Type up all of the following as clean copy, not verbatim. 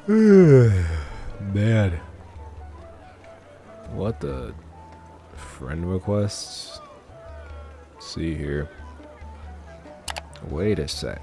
Man. What the? Friend requests? Let's see here. Wait a sec.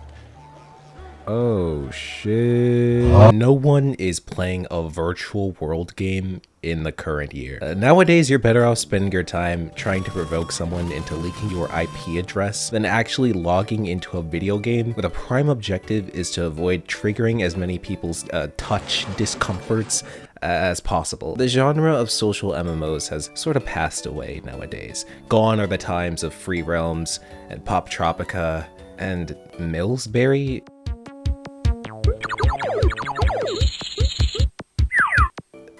Oh shit. No one is playing a virtual world game in the current year. Nowadays, you're better off spending your time trying to provoke someone into leaking your IP address than actually logging into a video game where the prime objective is to avoid triggering as many people's touch discomforts as possible. The genre of social MMOs has sort of passed away nowadays. Gone are the times of Free Realms and Pop Tropica and Millsberry.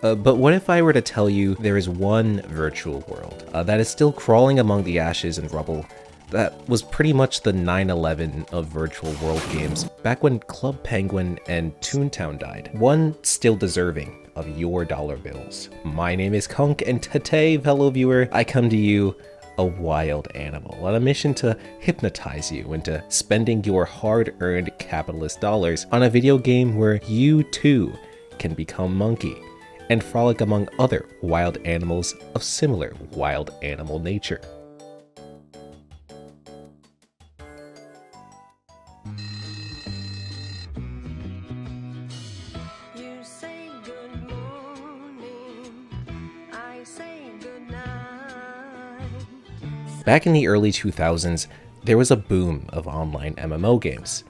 But what if I were to tell you there is one virtual world that is still crawling among the ashes and rubble that was pretty much the 9/11 of virtual world games back when Club Penguin and Toontown died? One still deserving of your dollar bills. My name is Cunk, and today, fellow viewer, I come to you a wild animal on a mission to hypnotize you into spending your hard-earned capitalist dollars on a video game where you too can become monkey and frolic among other wild animals of similar wild animal nature. You say good morning, I say good night. Back in the early 2000s, there was a boom of online MMO games.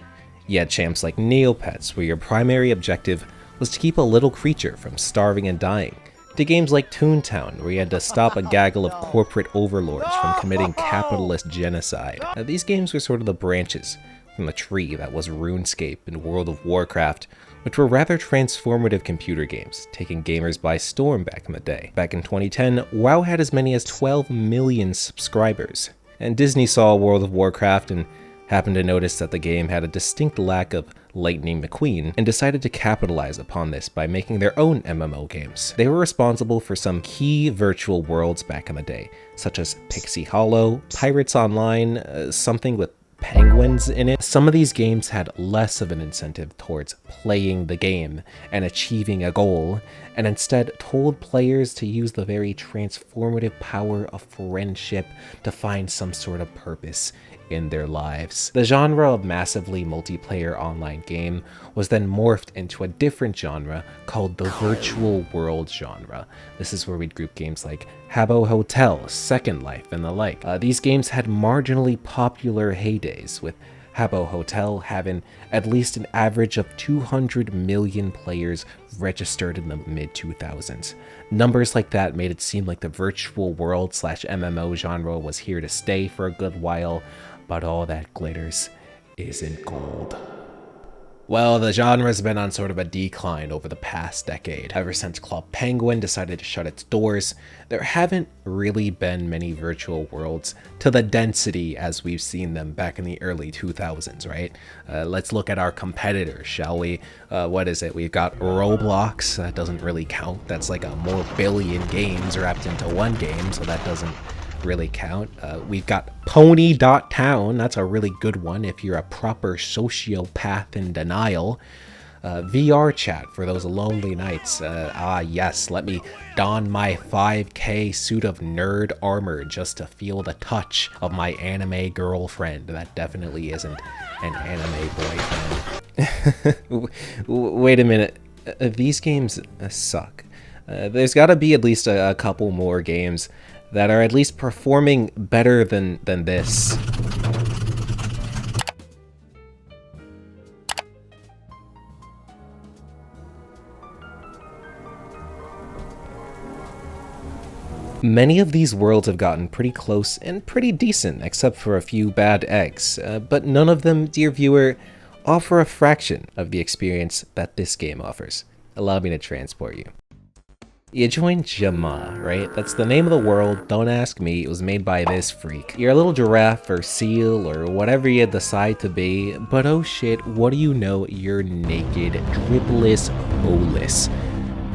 You had champs like Neopets, where your primary objective was to keep a little creature from starving and dying, to games like Toontown, where you had to stop a gaggle of corporate overlords from committing capitalist genocide. Now, these games were sort of the branches from the tree that was RuneScape and World of Warcraft, which were rather transformative computer games, taking gamers by storm back in the day. Back in 2010, WoW had as many as 12 million subscribers, and Disney saw World of Warcraft and happened to notice that the game had a distinct lack of Lightning McQueen and decided to capitalize upon this by making their own MMO games. They were responsible for some key virtual worlds back in the day, such as Pixie Hollow, Pirates Online, something with penguins in it. Some of these games had less of an incentive towards playing the game and achieving a goal, and instead told players to use the very transformative power of friendship to find some sort of purpose in their lives. The genre of massively multiplayer online game was then morphed into a different genre called the virtual world genre. This is where we'd group games like Habbo Hotel, Second Life, and the like. These games had marginally popular heydays, with Habbo Hotel having at least an average of 200 million players registered in the mid-2000s. Numbers like that made it seem like the virtual world / MMO genre was here to stay for a good while, but all that glitters isn't gold. Well, the genre's been on sort of a decline over the past decade. Ever since Club Penguin decided to shut its doors, there haven't really been many virtual worlds to the density as we've seen them back in the early 2000s, right? Let's look at our competitors, shall we? What is it? We've got Roblox. That doesn't really count. That's like a more billion games wrapped into one game, so that doesn't really count. We've got Pony.town. That's a really good one if you're a proper sociopath in denial. VR chat for those lonely nights. Yes, let me don my 5K suit of nerd armor just to feel the touch of my anime girlfriend. That definitely isn't an anime boyfriend. Wait a minute. These games suck. There's gotta be at least a couple more games that are at least performing better than this. Many of these worlds have gotten pretty close and pretty decent, except for a few bad eggs, but none of them, dear viewer, offer a fraction of the experience that this game offers. Allow me to transport you. You join Jama, right? That's the name of the world. Don't ask me. It was made by this freak. You're a little giraffe or seal or whatever you decide to be, but oh shit, what do you know? You're naked, dripless, moless.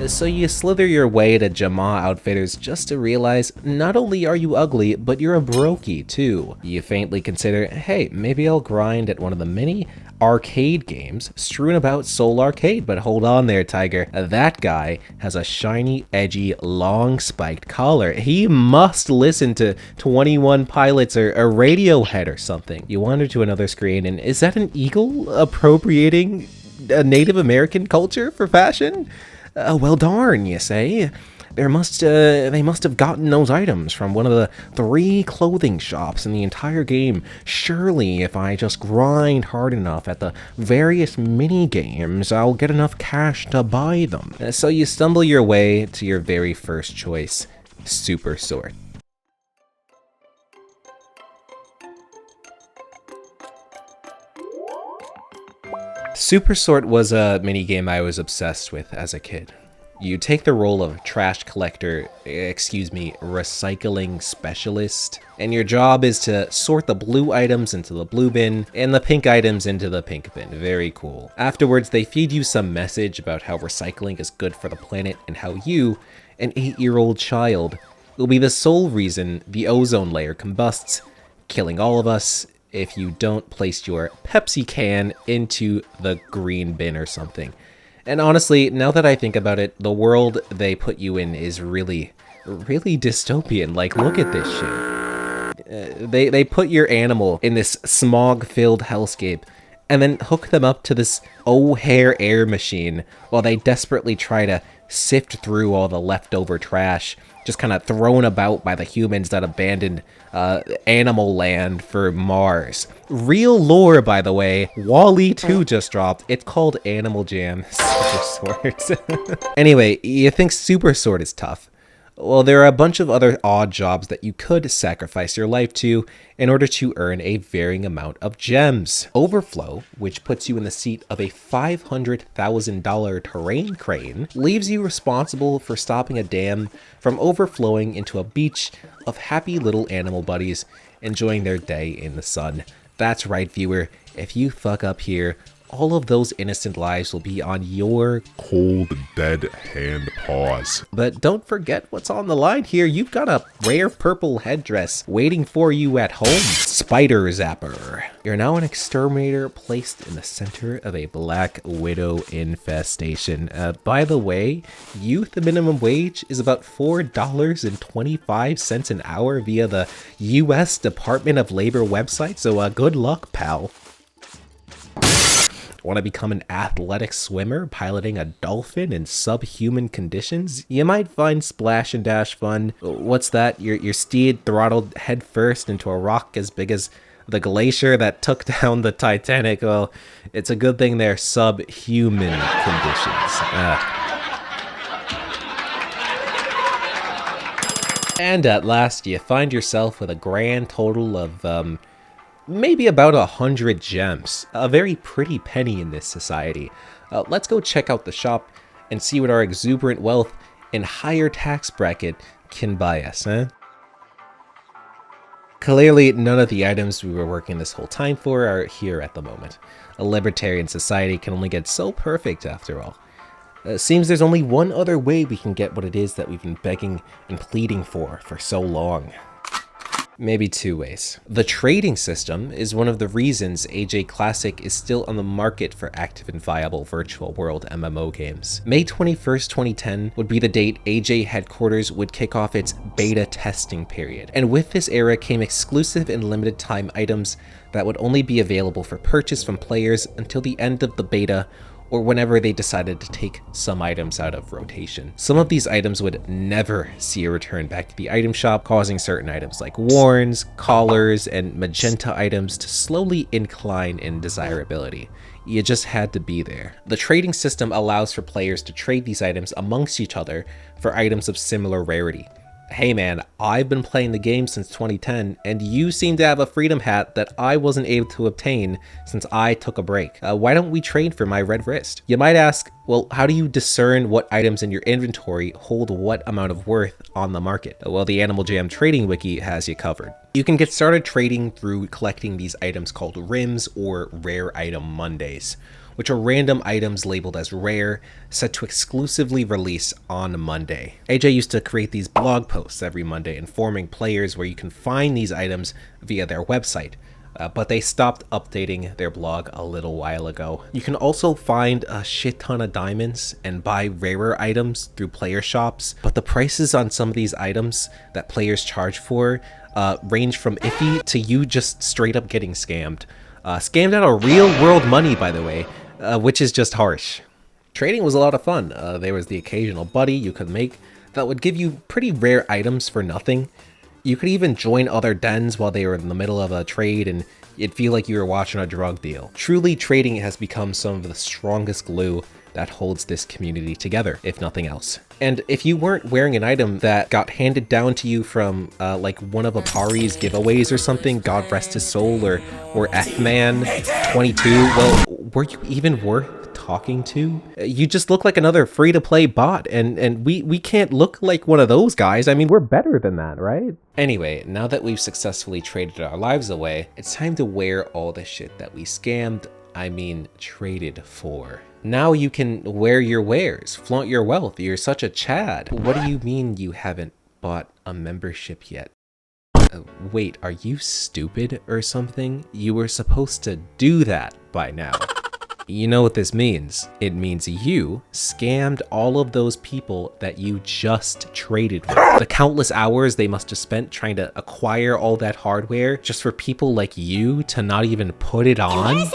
So you slither your way to Jama Outfitters just to realize not only are you ugly, but you're a brokey too. You faintly consider, hey, maybe I'll grind at one of the many arcade games strewn about Seoul Arcade. But hold on there, Tiger. That guy has a shiny, edgy, long spiked collar. He must listen to 21 Pilots or a Radiohead or something. You wander to another screen, and is that an eagle appropriating a Native American culture for fashion? Well, darn, you say. They must have gotten those items from one of the 3 clothing shops in the entire game. Surely, if I just grind hard enough at the various mini games, I'll get enough cash to buy them. So you stumble your way to your very first choice, Super Sort. Super Sort was a minigame I was obsessed with as a kid. You take the role of trash collector, recycling specialist, and your job is to sort the blue items into the blue bin and the pink items into the pink bin. Very cool. Afterwards, they feed you some message about how recycling is good for the planet and how you, an 8-year-old child, will be the sole reason the ozone layer combusts, killing all of us if you don't place your Pepsi can into the green bin or something. And honestly, now that I think about it, the world they put you in is really dystopian. Like, look at this shit. They put your animal in this smog-filled hellscape and then hook them up to this O'Hare air machine while they desperately try to sift through all the leftover trash just kind of thrown about by the humans that abandoned Animal Land for Mars. Real lore, by the way. WALL-E 2 just dropped. It's called Animal Jam Super Sort. Anyway, you think Super Sort is tough. Well, there are a bunch of other odd jobs that you could sacrifice your life to in order to earn a varying amount of gems. Overflow, which puts you in the seat of a $500,000 terrain crane, leaves you responsible for stopping a dam from overflowing into a beach of happy little animal buddies enjoying their day in the sun. That's right, viewer. If you fuck up here, all of those innocent lives will be on your cold, dead hand paws. But don't forget what's on the line here. You've got a rare purple headdress waiting for you at home. Spider Zapper. You're now an exterminator placed in the center of a Black Widow infestation. By the way, youth minimum wage is about $4.25 an hour via the US Department of Labor website, so good luck, pal. Want to become an athletic swimmer piloting a dolphin in subhuman conditions? You might find Splash and Dash fun. What's that? Your steed throttled headfirst into a rock as big as the glacier that took down the Titanic. Well, it's a good thing they're subhuman conditions. And at last, you find yourself with a grand total of, maybe about 100 gems. A very pretty penny in this society. Let's go check out the shop and see what our exuberant wealth and higher tax bracket can buy us, huh? Clearly, none of the items we were working this whole time for are here at the moment. A libertarian society can only get so perfect after all. Seems there's only one other way we can get what it is that we've been begging and pleading for so long. Maybe 2 ways. The trading system is one of the reasons AJ Classic is still on the market for active and viable virtual world MMO games. May 21st, 2010 would be the date AJ Headquarters would kick off its beta testing period. And with this era came exclusive and limited time items that would only be available for purchase from players until the end of the beta or whenever they decided to take some items out of rotation. Some of these items would never see a return back to the item shop, causing certain items like warns, collars, and magenta items to slowly incline in desirability. You just had to be there. The trading system allows for players to trade these items amongst each other for items of similar rarity. Hey man, I've been playing the game since 2010, and you seem to have a freedom hat that I wasn't able to obtain since I took a break. Why don't we trade for my red wrist? You might ask, well, how do you discern what items in your inventory hold what amount of worth on the market? Well, the Animal Jam Trading Wiki has you covered. You can get started trading through collecting these items called rims or Rare Item Mondays, which are random items labeled as rare, set to exclusively release on Monday. AJ used to create these blog posts every Monday informing players where you can find these items via their website. but they stopped updating their blog a little while ago. You can also find a shit ton of diamonds and buy rarer items through player shops, but the prices on some of these items that players charge for range from iffy to you just straight up getting scammed. Scammed out of real world money, by the way, which is just harsh. Trading was a lot of fun. There was the occasional buddy you could make that would give you pretty rare items for nothing. You could even join other dens while they were in the middle of a trade and it'd feel like you were watching a drug deal. Truly, trading has become some of the strongest glue that holds this community together, if nothing else. And if you weren't wearing an item that got handed down to you from like one of Apari's giveaways or something, God rest his soul, or F-Man22, well, were you even worth talking to? You just look like another free-to-play bot, and we can't look like one of those guys. I mean, we're better than that, right? Anyway, now that we've successfully traded our lives away, it's time to wear all the shit that we scammed, I mean traded for. Now you can wear your wares, flaunt your wealth. You're such a Chad. What do you mean you haven't bought a membership yet? Wait, are you stupid or something? You were supposed to do that by now. You know what this means? It means you scammed all of those people that you just traded with. The countless hours they must have spent trying to acquire all that hardware just for people like you to not even put it on.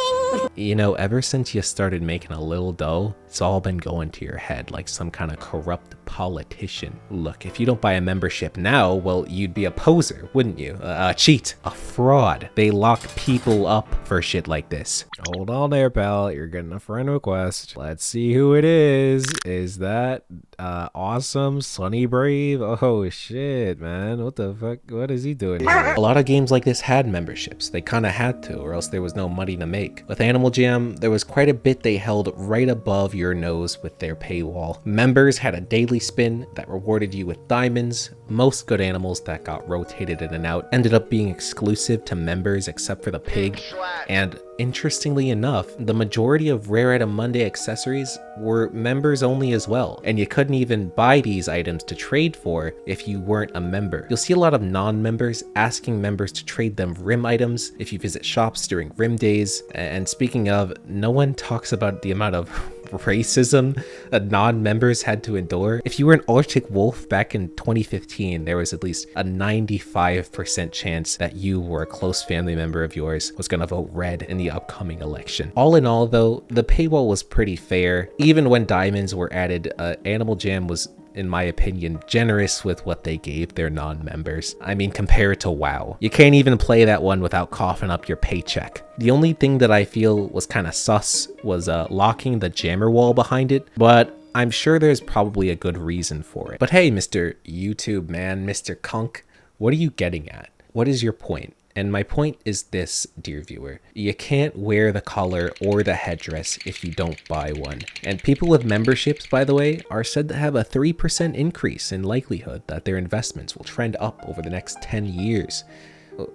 You know, ever since you started making a little dough, it's all been going to your head like some kind of corrupt politician. Look, if you don't buy a membership now, well, you'd be a poser, wouldn't you? A cheat, a fraud. They lock people up for shit like this. Hold on there, pal. You're getting a friend request. Let's see who it is. Is that awesome Sunny Brave? Oh shit, man. What the fuck? What is he doing here? A lot of games like this had memberships. They kind of had to, or else there was no money to make. With Animal Jam, there was quite a bit they held right above your nose with their paywall. Members had a daily spin that rewarded you with diamonds. Most good animals that got rotated in and out ended up being exclusive to members except for the pig. And interestingly enough, the majority of Rare Item Monday accessories were members only as well, and you couldn't even buy these items to trade for if you weren't a member. You'll see a lot of non-members asking members to trade them Rim items if you visit shops during Rim days. And speaking of, no one talks about the amount of racism non-members had to endure. If you were an Arctic Wolf back in 2015, there was at least a 95% chance that you or a close family member of yours was gonna vote red in the upcoming election. All in all though, the paywall was pretty fair. Even when diamonds were added, Animal Jam was, in my opinion, generous with what they gave their non-members. I mean, compare it to WoW. You can't even play that one without coughing up your paycheck. The only thing that I feel was kind of sus was locking the jammer wall behind it, but I'm sure there's probably a good reason for it. But hey, Mr. YouTube man, Mr. Cunk, what are you getting at? What is your point? And my point is this, dear viewer. You can't wear the collar or the headdress if you don't buy one. And people with memberships, by the way, are said to have a 3% increase in likelihood that their investments will trend up over the next 10 years.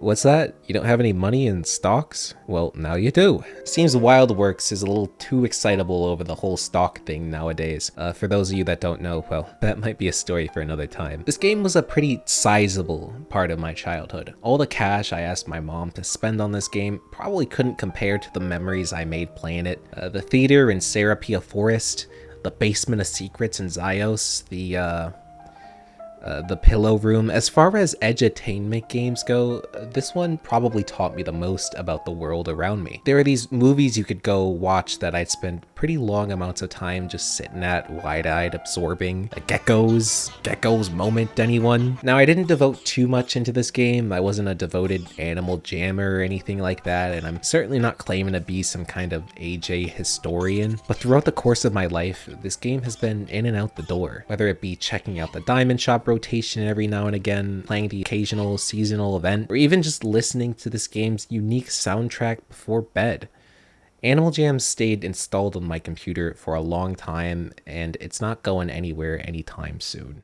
What's that? You don't have any money in stocks? Well, now you do. Seems Wildworks is a little too excitable over the whole stock thing nowadays. For those of you that don't know, well, that might be a story for another time. This game was a pretty sizable part of my childhood. All the cash I asked my mom to spend on this game probably couldn't compare to the memories I made playing it. The theater in Serapia Forest, the basement of secrets in Zyos, the pillow room. As far as edutainment games go, this one probably taught me the most about the world around me. There are these movies you could go watch that I'd spend pretty long amounts of time just sitting at, wide-eyed, absorbing. Gecko's moment, anyone? Now, I didn't devote too much into this game. I wasn't a devoted Animal Jammer or anything like that, and I'm certainly not claiming to be some kind of AJ historian. But throughout the course of my life, this game has been in and out the door. Whether it be checking out the Diamond Shop rotation every now and again, playing the occasional seasonal event, or even just listening to this game's unique soundtrack before bed. Animal Jam stayed installed on my computer for a long time, and it's not going anywhere anytime soon.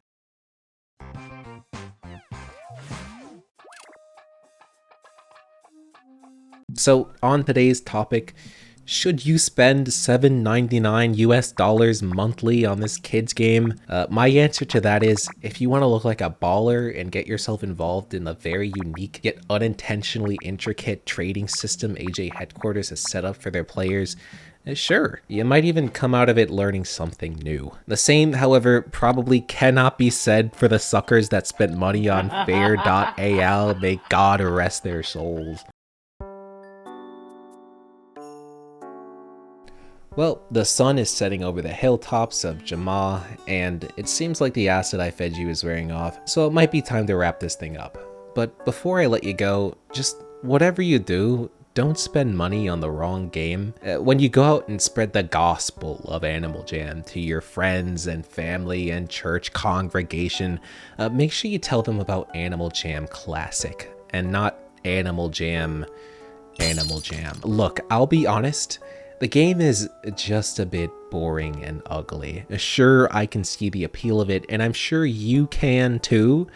So on today's topic, Should you spend $7.99 US monthly on this kids game? My answer to that is, if you want to look like a baller and get yourself involved in the very unique yet unintentionally intricate trading system AJ Headquarters has set up for their players, sure, you might even come out of it learning something new. The same, however, probably cannot be said for the suckers that spent money on fair.al. May God rest their souls. Well, the sun is setting over the hilltops of Jama, and it seems like the acid I fed you is wearing off, so it might be time to wrap this thing up. But before I let you go, just whatever you do, don't spend money on the wrong game. When you go out and spread the gospel of Animal Jam to your friends and family and church congregation, make sure you tell them about Animal Jam Classic and not Animal Jam. Look, I'll be honest, the game is just a bit boring and ugly. Sure, I can see the appeal of it, and I'm sure you can too,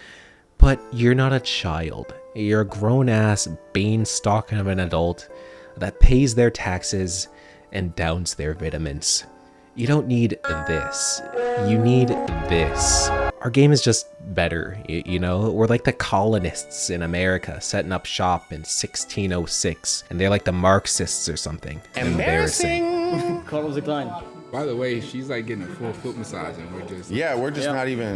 but you're not a child. You're a grown-ass beanstalk of an adult that pays their taxes and downs their vitamins. You don't need this. You need this. Our game is just better, you know? We're like the colonists in America setting up shop in 1606, and they're like the Marxists or something. Embarrassing. Cardinals decline. By the way, she's like getting a full foot massage and we're just Yeah, we're just not even